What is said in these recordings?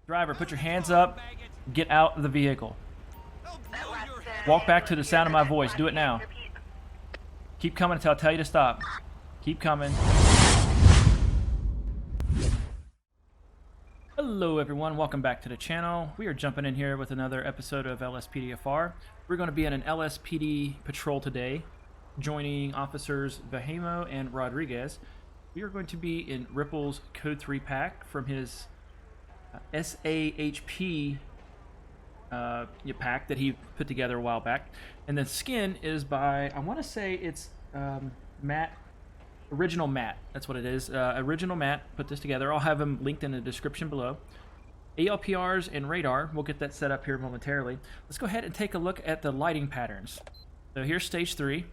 Driver, put your hands up. Get out of the vehicle. Walk back to the sound of my voice. Do it now. Keep coming until I tell you to stop. Keep coming. Hello everyone, welcome back to the channel. We are jumping in here with another episode of LSPDFR. We're going to be in an LSPD patrol today, joining officers Vehemo and Rodriguez. We are going to be in Ripple's Code 3 pack from his SAHP pack that he put together a while back. And the skin is by, I want to say it's Matt. Original Matt, that's what it is. Original Matt put this together. I'll have him linked in the description below. ALPRs and radar, we'll get that set up here momentarily. Let's go ahead and take a look at the lighting patterns. So here's stage 3.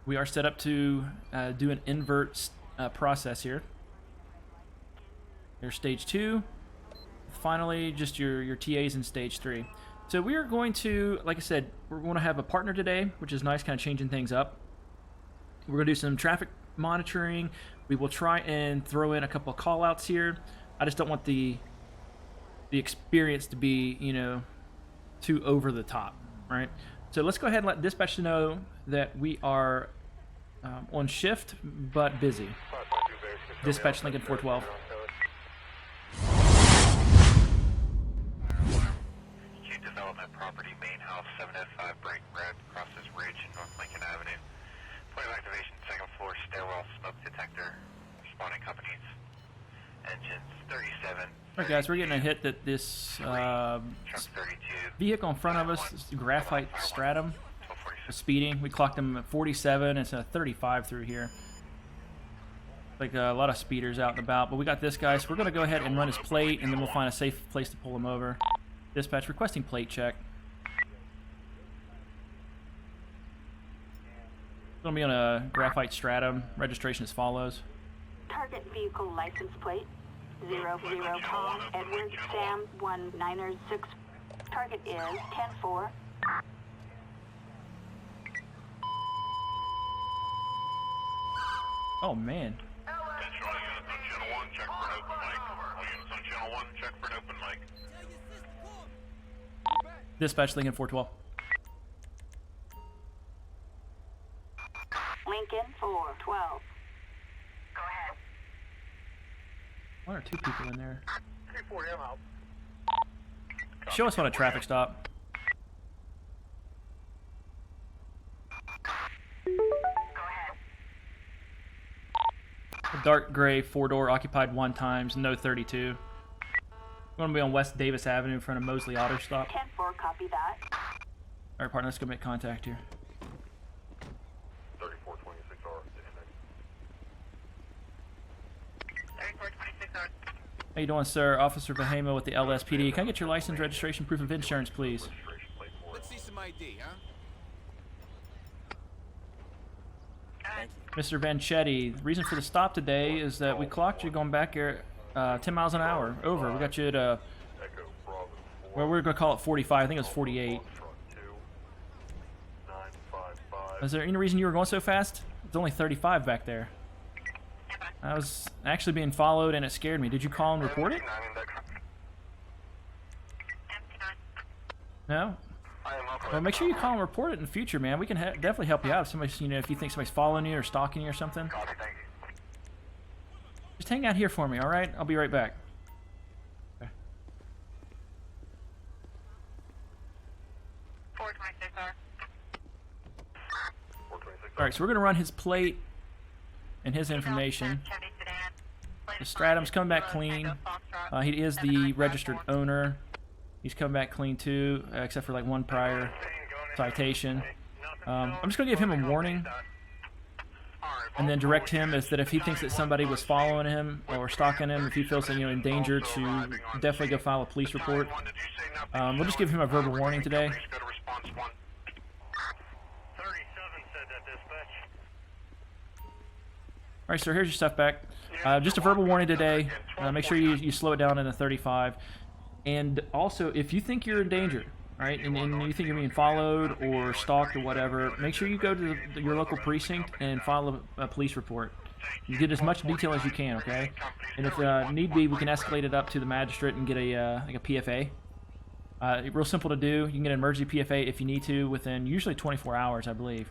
We are set up to do an invert process here. Here's stage 2. Finally, just your TAs in stage 3. So we are going to, like I said, we're going to have a partner today, which is nice, kind of changing things up. We're going to do some traffic monitoring. We will try and throw in a couple of call-outs here. I just don't want the experience to be, you know, too over the top, right? So let's go ahead and let dispatch know that we are on shift, but busy. Dispatch Lincoln 412. Property, main house, 705, break red, crosses ridge, North Lincoln Avenue. Point of activation, second floor, stairwell, smoke detector, responding companies. Engines, 37. Alright guys, we're getting a hit that this vehicle in front of us, this graphite stratum, was speeding. We clocked him at 47, it's a 35 through here. Like a lot of speeders out and about, but we got this guy, so we're going to go ahead and run his plate, and then we'll find a safe place to pull him over. Dispatch requesting plate check. It's going to be on a graphite stratum. Registration as follows. Target vehicle license plate 00 Tom Edward Sam 196. Target is 10-4. Oh man. Attention all units on channel 1, check for an open mic. All units on channel 1, check for an open mic. Dispatch Lincoln 412. Lincoln 412. Go ahead. One or two people in there. 3-4M out. Show us on a traffic stop. Go ahead. A dark gray 4-door occupied 1 times, no 32. We're going to be on West Davis Avenue in front of Mosley Auto Stop. 10-4, copy that. Alright partner, let's go make contact here. 3426R. 3426R. How you doing, sir? Officer Vehemo with the LSPD. Can I get your license, registration, proof of insurance, please? Let's see some ID, huh? Mr. Vanchetti, the reason for the stop today is that we clocked you going back here 10 miles an hour over. We got you at well, we're going to call it 45. I think it was 48. Is there any reason you were going so fast? It's only 35 back there. I was actually being followed and it scared me. Did you call and report it? No? Well, make sure you call and report it in the future, man. We can definitely help you out if somebody's, you know, if you think somebody's following you or stalking you or something. Just hang out here for me, all right? I'll be right back. Okay. 426R. All right, so we're going to run his plate and his information. The stratum's coming back clean. He is the registered owner. He's come back clean too, except for like 1 prior citation. I'm just going to give him a warning and then direct him is that if he thinks that somebody was following him or stalking him, if he feels that, you know, in danger, to definitely go file a police report. We'll just give him a verbal warning today. Alright, sir, here's your stuff back. Just a verbal warning today. Make sure you slow it down in a 35. And also, if you think you're in danger, right, and you think you're being followed or stalked or whatever, make sure you go to your local precinct and file a police report. You get as much detail as you can, okay? And if need be, we can escalate it up to the magistrate and get a like a PFA. Real simple to do. You can get an emergency PFA if you need to within usually 24 hours, I believe.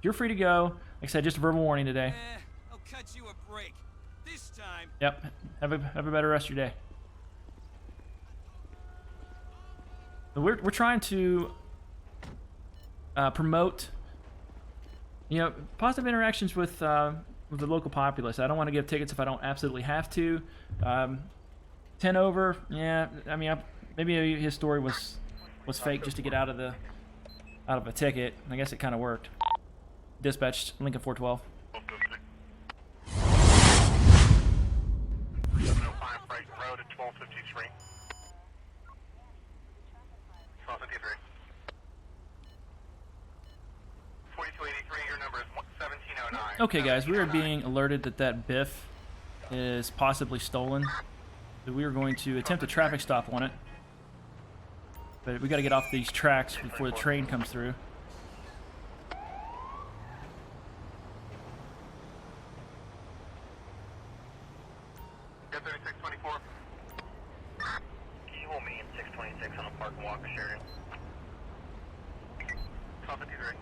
You're free to go. Like I said, just a verbal warning today. I'll cut you a break. This time. Yep. Have a better rest of your day. We're trying to promote, positive interactions with the local populace. I don't want to give tickets if I don't absolutely have to. 10 over, yeah. I mean, maybe his story was fake just to get out of a ticket. I guess it kind of worked. Dispatched Lincoln 412. 705 Brighton Road at 1253. 1253. 4283, your number is 1709. Okay, guys, we are being alerted that Biff is possibly stolen. So we are going to attempt a traffic stop on it. But we got to get off these tracks before the train comes through. Got 3624. Can you hold me in 626 on a park and walk area? 1253.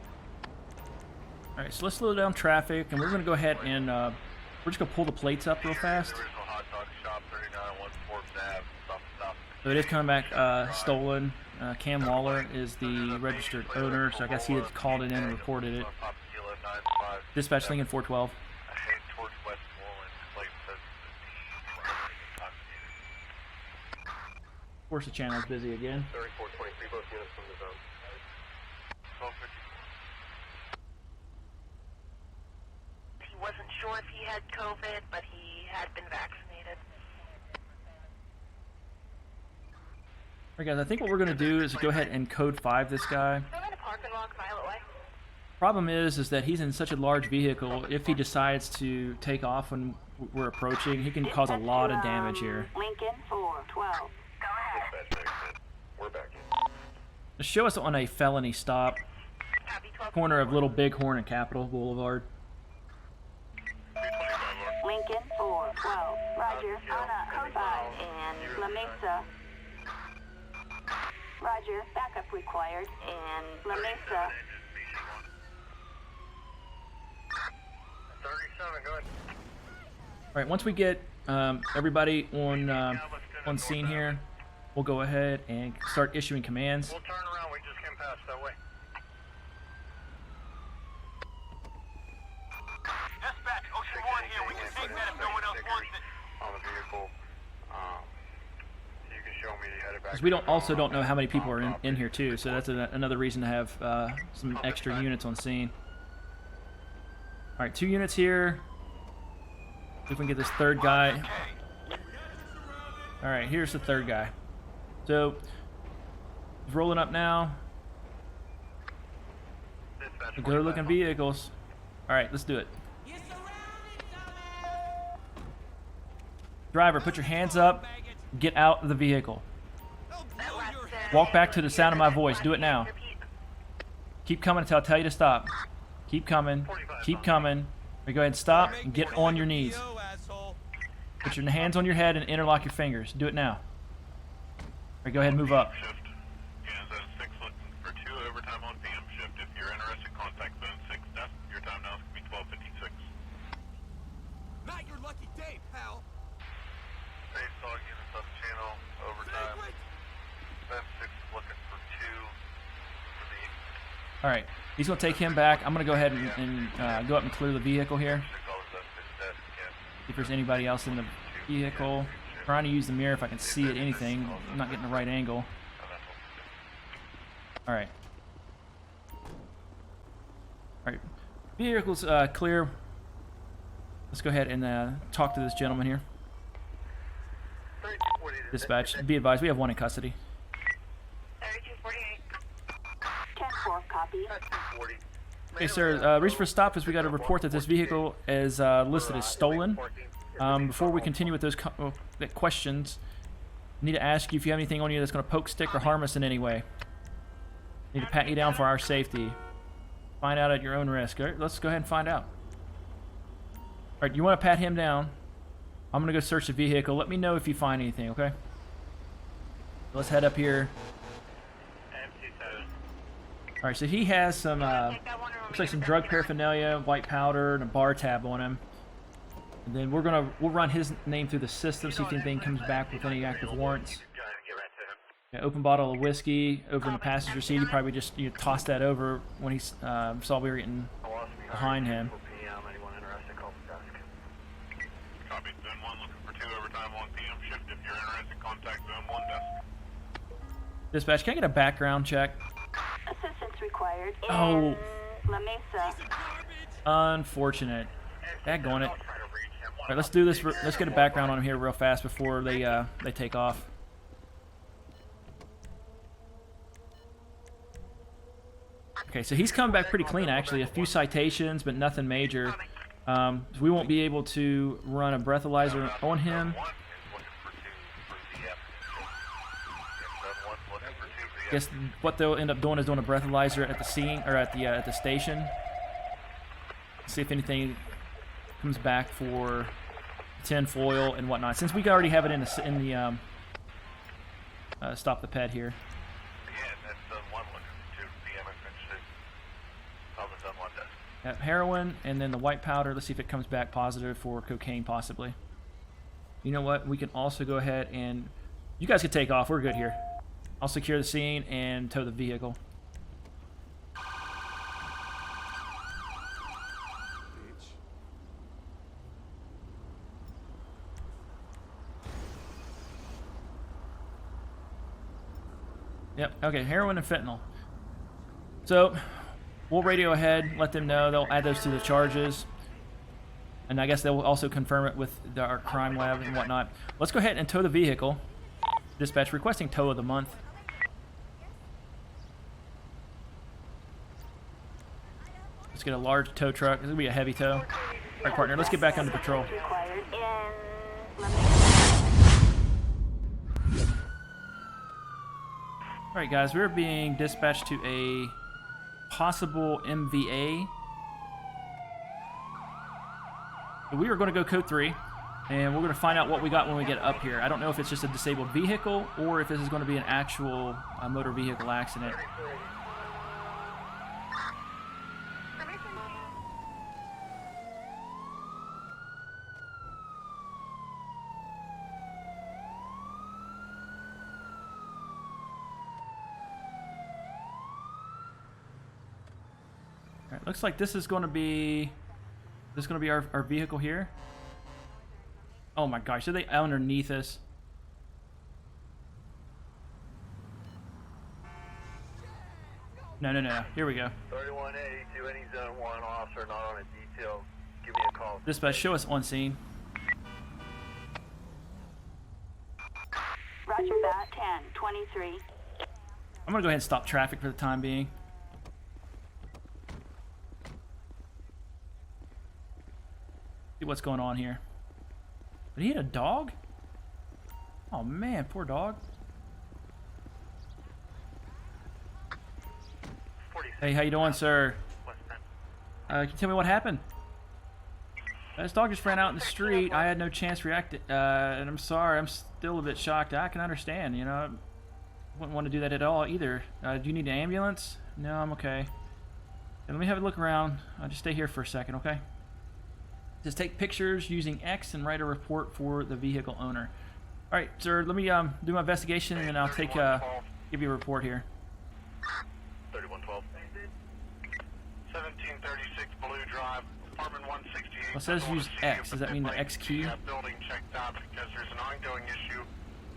Alright, so let's slow down traffic, and we're going to go ahead and we're just going to pull the plates up real fast. Original hot dog shop, 3914 Forbes Ave, stop. So it is coming back stolen. Cam Waller is the registered owner, so I guess he had called it in and reported it. Dispatch Lincoln 412. Head towards Westmoreland. Plate says Of course, the channel is busy again. 3423, both units from the zone. 1254. He wasn't sure if he had COVID, but he had been vaccinated. Alright guys, I think what we're going to do is go ahead and code 5 this guy. I'm in a park and walk mile away. Problem is that he's in such a large vehicle, if he decides to take off when we're approaching, he can cause a lot of damage here. Lincoln 412. Go ahead. We're back in. Just show us on a felony stop, Copy 12. corner of Little Bighorn and Capitol Boulevard. Lincoln 412. Roger. On a code 5 in La Mesa. Roger. Backup required in La Mesa. 37, go ahead. Alright, once we get everybody on scene here, we'll go ahead and start issuing commands. We'll turn around, we just came past that way. Dispatch, Ocean 1 here. We can take that if no one else wants it. On the vehicle. You can show me you headed back. Because we also don't know how many people are in here too, so that's another reason to have some extra units on scene. Alright, 2 units here. See if we can get this third guy. Alright, here's the third guy. So, he's rolling up now. Good looking vehicles. Alright, let's do it. Driver, put your hands up. Get out of the vehicle. Walk back to the sound of my voice. Do it now. Keep coming until I tell you to stop. Keep coming. Keep coming. We go ahead and stop and get on your knees. Put your hands on your head and interlock your fingers. Do it now. Right, go ahead and move up. Shift. Zone 6 looking for 2 overtime on PM shift. If you're interested, contact Zone 6 desk. Your time now is going to be 12:56. Not your lucky day, pal. Base dog units on the channel, overtime. Zone 6 looking for 2 for the Alright, he's going to take him back. I'm going to go ahead and go up and clear the vehicle here. See if there's anybody else in the vehicle. Trying to use the mirror if I can see it, anything. I'm not getting the right angle. Alright. Alright. Vehicle's clear. Let's go ahead and talk to this gentleman here. Dispatch, be advised, we have 1 in custody. 3248. 10-4, copy. Okay, sir, reason for stop is we got a report that this vehicle is listed as stolen. Before we continue with those questions, I need to ask you if you have anything on you that's going to poke, stick, or harm us in any way. Need to pat you down for our safety. Find out at your own risk. All right, let's go ahead and find out. Alright, you want to pat him down. I'm going to go search the vehicle. Let me know if you find anything, okay? Let's head up here. Alright, so he has some, looks like some drug paraphernalia, white powder, and a bar tab on him. And then we'll run his name through the system, see if anything comes back with any active warrants. Yeah, open bottle of whiskey over in the passenger seat. He probably just tossed that over when he saw we were getting behind him. Copy. Zone 1 looking for 2 overtime 1 p.m. shift. If you're interested, contact Zone 1 desk. Dispatch, can I get a background check? Assistance required in Oh. La Mesa. Unfortunate. Daggone it. Alright, let's do this. Let's get a background on him here real fast before they take off. Okay, so he's come back pretty clean actually. A few citations, but nothing major. We won't be able to run a breathalyzer on him. I guess what they'll end up doing is doing a breathalyzer at the scene or at the station. See if anything comes back for tin foil and whatnot. Since we already have it in the stop the ped here. Heroin and then the white powder. Let's see if it comes back positive for cocaine possibly. You know what? We can also go ahead and you guys can take off. We're good here. I'll secure the scene and tow the vehicle. Yep, okay, heroin and fentanyl. So, we'll radio ahead, let them know. They'll add those to the charges. And I guess they'll also confirm it with our crime lab and whatnot. Let's go ahead and tow the vehicle. Dispatch requesting tow of the month. Let's get a large tow truck. This is going to be a heavy tow. All right, partner, let's get back under patrol. Required in La Mesa. All right, guys, we're being dispatched to a possible MVA. We are going to go code 3, and we're going to find out what we got when we get up here. I don't know if it's just a disabled vehicle or if this is going to be an actual motor vehicle accident. Alright, looks like this is going to be our vehicle here. Oh my gosh, are they underneath us? No. Here we go. 3182, any zone 1 officer not on a detail, give me a call. Dispatch, show us on scene. Roger that. 1023. I'm going to go ahead and stop traffic for the time being. See what's going on here. Did he hit a dog? Oh man, poor dog. Hey, how you doing, sir? Can you tell me what happened? This dog just ran out in the street. I had no chance to react, and I'm sorry. I'm still a bit shocked. I can understand, you know. I wouldn't want to do that at all either. Do you need an ambulance? No, I'm okay. Let me have a look around. I'll just stay here for a second, okay? Just take pictures using X and write a report for the vehicle owner. All right, sir. Let me do my investigation, and I'll take give you a report here. 3112. 1736 Blue Drive, apartment 168. Well, it says use X. Does that mean the X key? Building checked out because there's an ongoing issue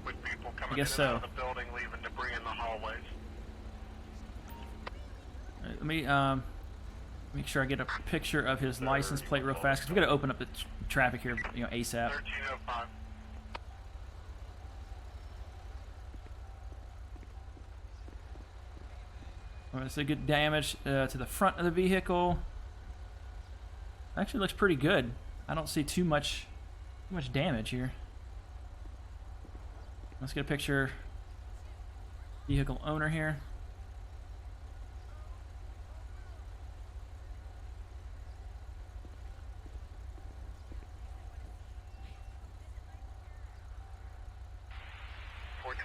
with people coming guess in and out so. of the building, leaving debris in the hallways. All right, let me make sure I get a picture of his license plate real fast because we got to open up the traffic here, you know, ASAP. 1305. All right, so good damage to the front of the vehicle. Actually looks pretty good. I don't see too much damage here. Let's get a picture. Vehicle owner here.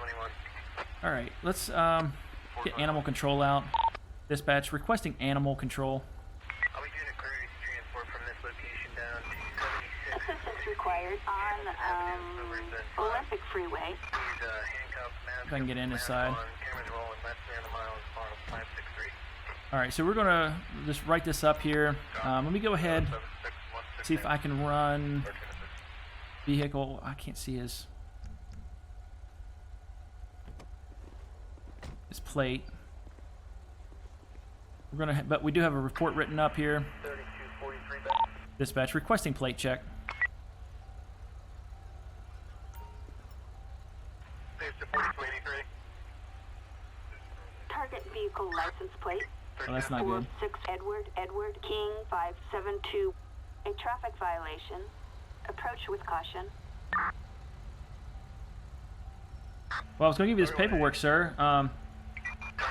21. All right, let's get animal control out. Dispatch requesting animal control. I'll be doing a query transport from this location down to 76. Assistance required on Olympic Freeway. Please handcuff, mask. If I can get in this side. Cameras rolling less than a mile, model 563. All right, so we're gonna just write this up here. Let me go ahead, see if I can run vehicle. I can't see his plate. We're gonna, but we do have a report written up here. 3243 back. Dispatch requesting plate check. Page to 4283. Target vehicle license plate. Oh, that's not good. 46 Edward King 572. A traffic violation. Approach with caution. Well, I was gonna give you this paperwork, sir.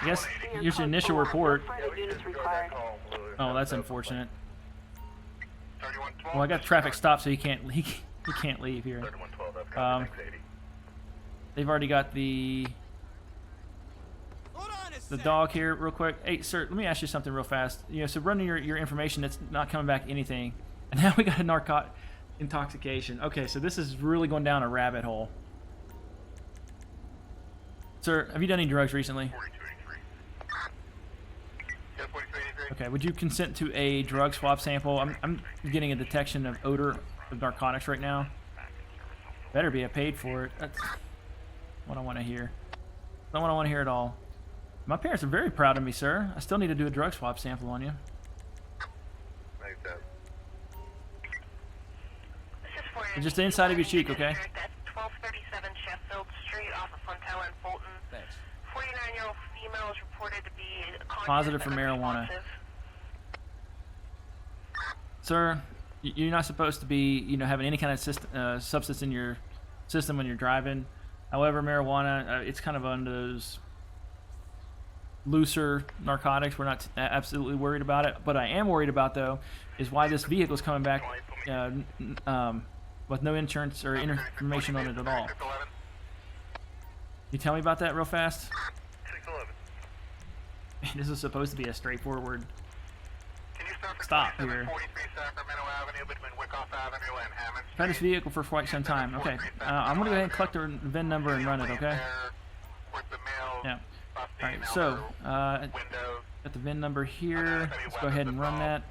I guess here's your initial report. Further units required. Oh, that's unfortunate. 3112. Well, I got traffic stopped, so he can't leave here. 3112, I've got Um, 680. They've already got the dog here, real quick. Hey, sir, let me ask you something real fast. You know, so running your information, that's not coming back anything, and now we got a narcotic intoxication. Okay, so this is really going down a rabbit hole. Sir, have you done any drugs recently? 4283. Yeah, 4283. Okay, would you consent to a drug swab sample? I'm getting a detection of odor of narcotics right now. Better be. I paid for it. That's what I want to hear. Not what I want to hear at all. My parents are very proud of me, sir. I still need to do a drug swab sample on you. Like that. This is for It's just the inside of your cheek, okay? That's 1237 Sheffield Street off of Fontella and Fulton. Thanks. 49-year-old female is reported to be Positive for marijuana. Sir, you're not supposed to be, you know, having any kind of substance in your system when you're driving. However, marijuana, it's kind of under those looser narcotics. We're not absolutely worried about it. But I am worried about, though, is why this vehicle is coming back with no insurance or information on it at all. 611. You tell me about that real fast? 611. This is supposed to be a straightforward. Can you start for Stop 2743 here. Sacramento Avenue between Wyckoff Avenue and Hammond I've had this Street? vehicle for quite some time. Okay, I'm gonna go ahead and collect the VIN number and run it. Okay. With the mail, Yeah. busting All right. out So, the window. got the VIN number here. Let's go ahead and run that.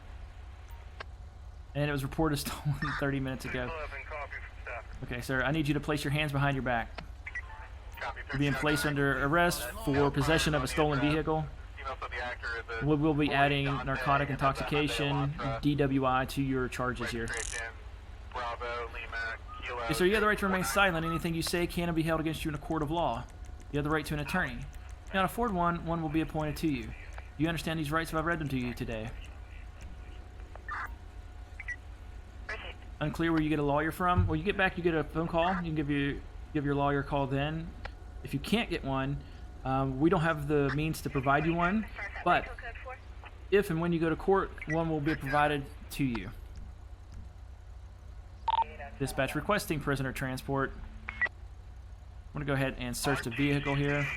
And it was reported stolen 30 minutes ago. 11, copy from staff. Okay, sir. I need you to place your hands behind your back. Copy, You're being placed under arrest for possession of a stolen vehicle. Email to the actor, the We will be adding Dante narcotic and intoxication, Alatra, DWI to your charges here. registration, Bravo, Lima, Kilo. Yes, sir. You have the right to remain silent. Anything you say can be held against you in a court of law. You have the right to an attorney. If you cannot afford one, one will be appointed to you. Do you understand these rights if I've read them to you today? Perfect. Unclear where you get a lawyer from? When you get back, you get a phone call. You can give your lawyer a call then. If you can't get one, we don't have the means to provide you one, but if and when you go to court, one will be provided to you. Dispatch requesting prisoner transport. I'm going to go ahead and search the vehicle here.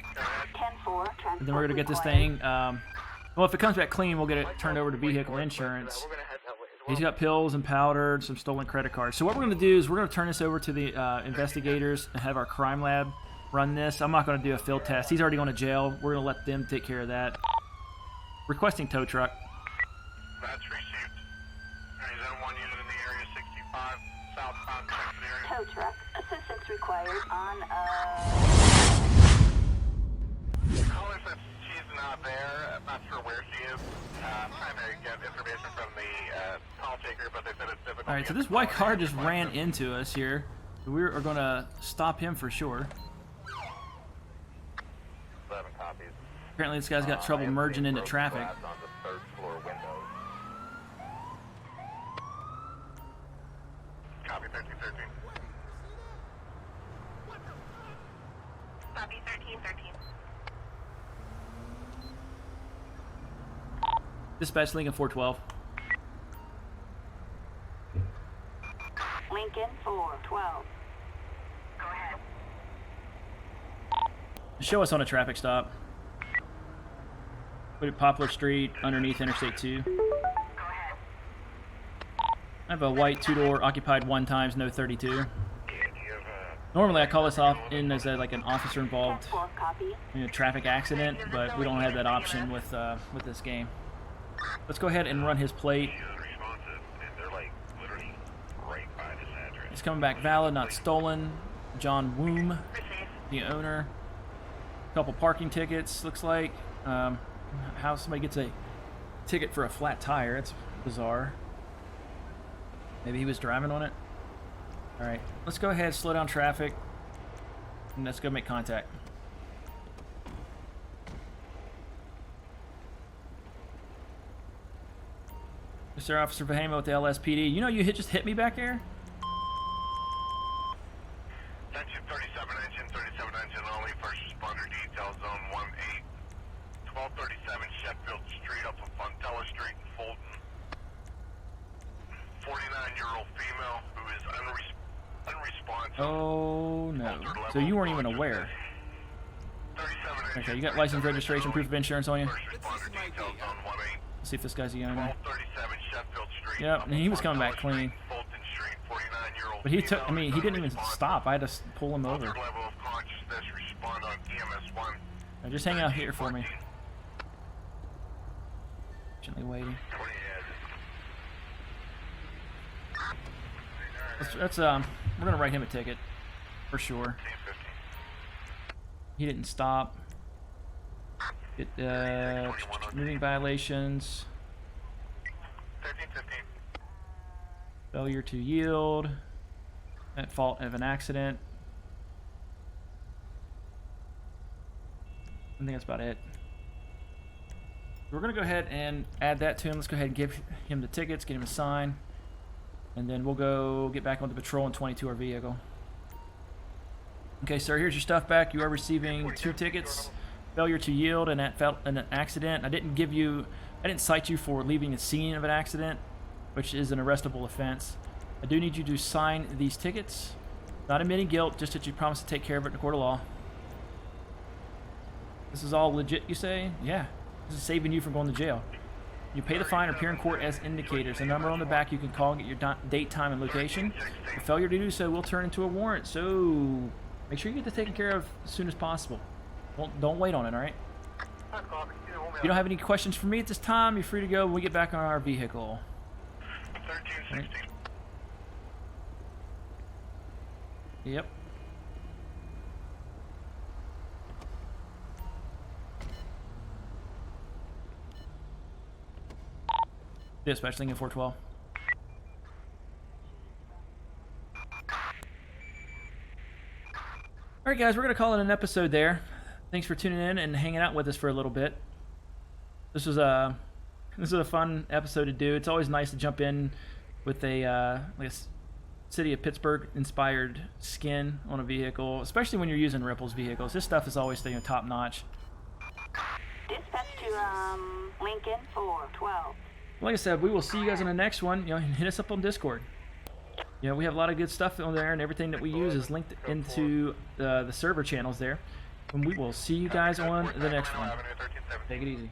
10-4. And then we're going to get this thing. Well, if it comes back clean, we'll get it turned over to vehicle insurance. We're gonna head that way as well. He's got pills and powder, some stolen credit cards. So what we're going to do is we're going to turn this over to the investigators and have our crime lab run this. I'm not going to do a field test. He's already going to jail. We're going to let them take care of that. Requesting tow truck. That's received. Zone 1 unit in the area 65, southbound Texas area. Tow truck. Assistance required on Caller says she's not there. I'm not sure where she is. I'm trying to get information from the call taker, but they said it's difficult. All right, so this white car just ran into us here. We are going to stop him for sure. 11 copies. Apparently this guy's got trouble merging into traffic. Glass on the third floor windows. Copy 1313. Copy 1313. Dispatch Lincoln 412. Lincoln 412. Go ahead. Show us on a traffic stop. Put it Poplar Street underneath Interstate 2. I have a white two-door occupied 1 times, no 32. Normally I call this off in as like an officer involved traffic accident, but we don't have that option with this game. Let's go ahead and run his plate. He's coming back valid, not stolen. John Woom, the owner. A couple parking tickets, looks like. How somebody gets a ticket for a flat tire, that's bizarre. Maybe he was driving on it. Alright, let's go ahead, slow down traffic, and let's go make contact. Mr. Officer Vehemo with the LSPD. You know you just hit me back there? Attention 37 engine only, first responder detail, zone 18. 1237 Sheffield Street up on Fontella Street in Fulton. 49-year-old female who is unresponsive. Oh no. So you weren't even aware. Okay, you got license, registration, proof of insurance on you? Let's see if this guy's the owner. Yep, and he was coming back clean. But he took, I mean, he didn't even stop. I had to pull him over. Now just hang out here for me. Patiently waiting. We're gonna write him a ticket for sure. He didn't stop. Moving violations. Failure to yield. At fault of an accident. I think that's about it. We're gonna go ahead and add that to him. Let's go ahead and give him the tickets, get him a sign, and then we'll go get back on the patrol and 22 our vehicle. Okay, sir, here's your stuff back. You are receiving 2 tickets. Failure to yield and an accident. I didn't cite you for leaving the scene of an accident, which is an arrestable offense. I do need you to sign these tickets. Not admitting guilt, just that you promise to take care of it in a court of law. This is all legit, you say? Yeah. This is saving you from going to jail. You pay the fine or appear in court as indicators. The number on the back you can call and get your date, time, and location. The failure to do so will turn into a warrant, so make sure you get this taken care of as soon as possible. Don't wait on it, alright? If you don't have any questions for me at this time, you're free to go when we get back on our vehicle. 1316. Yep. Dispatch, Lincoln 412. Alright guys, we're going to call it an episode there. Thanks for tuning in and hanging out with us for a little bit. This was a fun episode to do. It's always nice to jump in with a City of Pittsburgh inspired skin on a vehicle, especially when you're using Ripple's vehicles. This stuff is always top notch. Dispatch to Lincoln 412. Like I said, we will see you guys in the next one. Hit us up on Discord. We have a lot of good stuff on there, and everything that we use is linked into the server channels there. And we will see you guys on the next one. Take it easy.